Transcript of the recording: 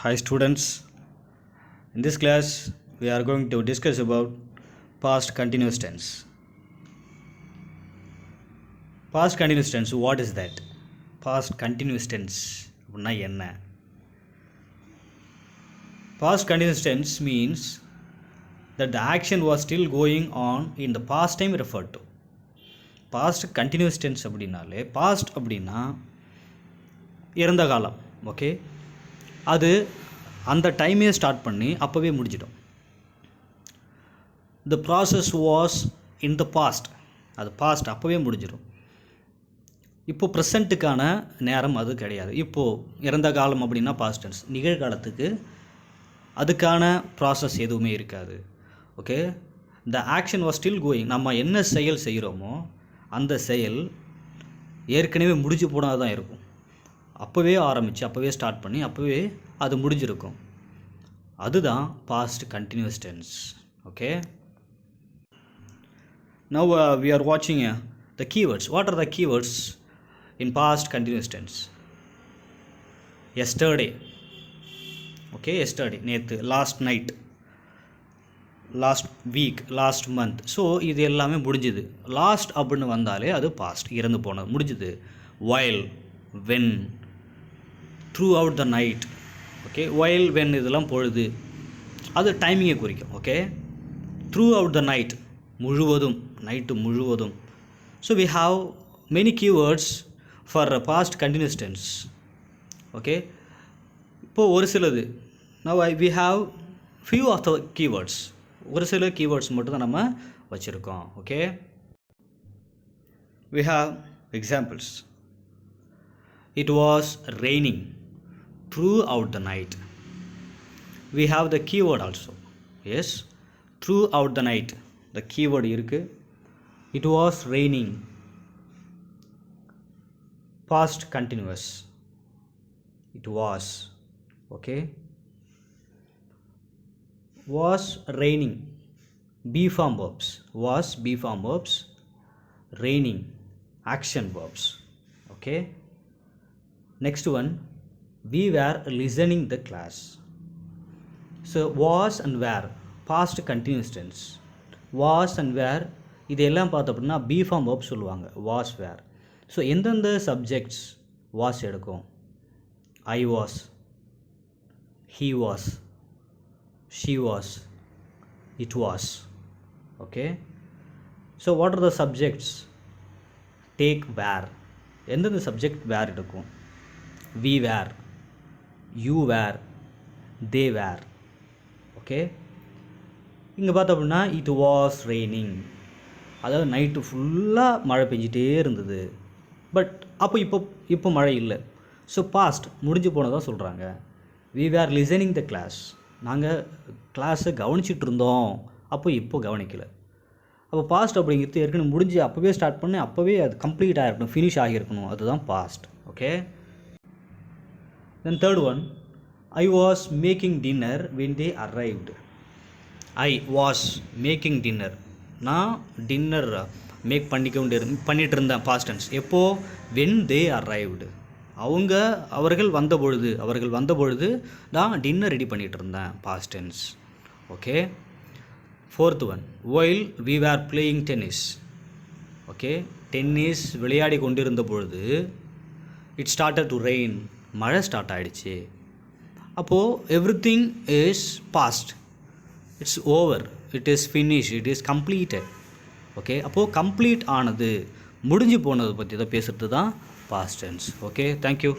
Hi students, in this class we are going to discuss about past continuous tense. Past continuous tense, what is that? Past continuous tense அப்படின்னா என்ன? Past continuous tense means that the action was still going on in the past time referred to. Past continuous tense அப்படின்னாலே past அப்படின்னா இறந்த காலம், okay, அது அந்த டைமே start பண்ணி அப்போவே முடிஞ்சிடும். The process was in the past, அது பாஸ்ட் அப்போவே முடிஞ்சிடும். இப்போது ப்ரெசண்ட்டுக்கான நேரம் அது கிடையாது. இப்போது இறந்த காலம் அப்படின்னா பாஸ்ட் டென்ஸ், நிகழ்காலத்துக்கு அதுக்கான ப்ராசஸ் எதுவுமே இருக்காது. Okay, the action was still going, நம்ம என்ன செயல் செய்கிறோமோ அந்த செயல் ஏற்கனவே முடிஞ்சு போனால் தான் இருக்கும். அப்போவே ஆரம்பித்து அப்போவே ஸ்டார்ட் பண்ணி அப்போவே அது முடிஞ்சிருக்கும். அதுதான் past continuous tense. Okay, now we are watching the keywords. What are the keywords in past continuous tense? Yesterday, okay, yesterday, நேற்று, last night, last week, last month. So இது எல்லாமே முடிஞ்சுது. லாஸ்ட் அப்படின்னு வந்தாலே அது பாஸ்ட், இறந்து போனது, முடிஞ்சுது. While, when, throughout the night, okay, while, when இதெல்லாம் பொழுது, அது டைமிங்கை குறிக்கும். Okay, throughout the night, முழுவதும், நைட்டு முழுவதும். So we have many keywords for past continuous tense. Okay, இப்போது ஒரு சிலது now we have few of the keywords, ஒரு சில கீவேர்ட்ஸ் மட்டும் தான் நம்ம வச்சுருக்கோம். Okay, we have examples. It was raining throughout the night. We have the keyword also. Yes, throughout the night, the keyword irukku. It was raining, past continuous, it was. Okay, was raining, be form verbs, was be form verbs, raining action verbs. Okay, next one, we were listening the class. So was and were, past continuous tense. Was and were இதெல்லாம் பார்த்தோம் அப்படின்னா be form verb சொல்லுவாங்க. Was, were. So எந்தெந்த subjects was எடுக்கும்? I was, he was, she was, it was. Okay, so what are the subjects? Take, were. எந்தெந்த subject வேர் எடுக்கும்? we were, you were, they were. Okay, இங்கே பார்த்தோம் அப்படின்னா it was raining, அதாவது night ஃபுல்லாக மழை பெஞ்சிட்டே இருந்தது. பட் இப்போ மழை இல்லை. ஸோ பாஸ்ட், முடிஞ்சு போனதான் சொல்கிறாங்க. we were listening the class, நாங்கள் கிளாஸை கவனிச்சிட்டு இருந்தோம், இப்போ கவனிக்கலை. அப்போ பாஸ்ட் அப்படிங்கிறது ஏற்கனவே முடிஞ்சு அப்போவே ஸ்டார்ட் பண்ணி அப்போவே அது கம்ப்ளீட் ஆகிருக்கணும், ஃபினிஷ் ஆகியிருக்கணும், அதுதான் past. Okay, then third one, I was making dinner when they arrived. I was making dinner, நான் டின்னர் மேக் பண்ணிட்டு இருந்தேன், பாஸ்ட் டென்ஸ். எப்போது? when they arrived, அவர்கள் வந்த பொழுது நான் டின்னர் ரெடி பண்ணிகிட்டு இருந்தேன், past tense. Okay, fourth one, while we were playing tennis. Okay, tennis விளையாடி கொண்டிருந்த பொழுது it started to rain, மழை ஸ்டார்ட் ஆகிடுச்சு. அப்போது everything is past, it's over, it is finish, it is completed. Okay, அப்போது complete ஆனது, முடிஞ்சு போனது பற்றி தான் பேசுகிறது தான் பாஸ்ட் டென்ஸ். Okay, thank you.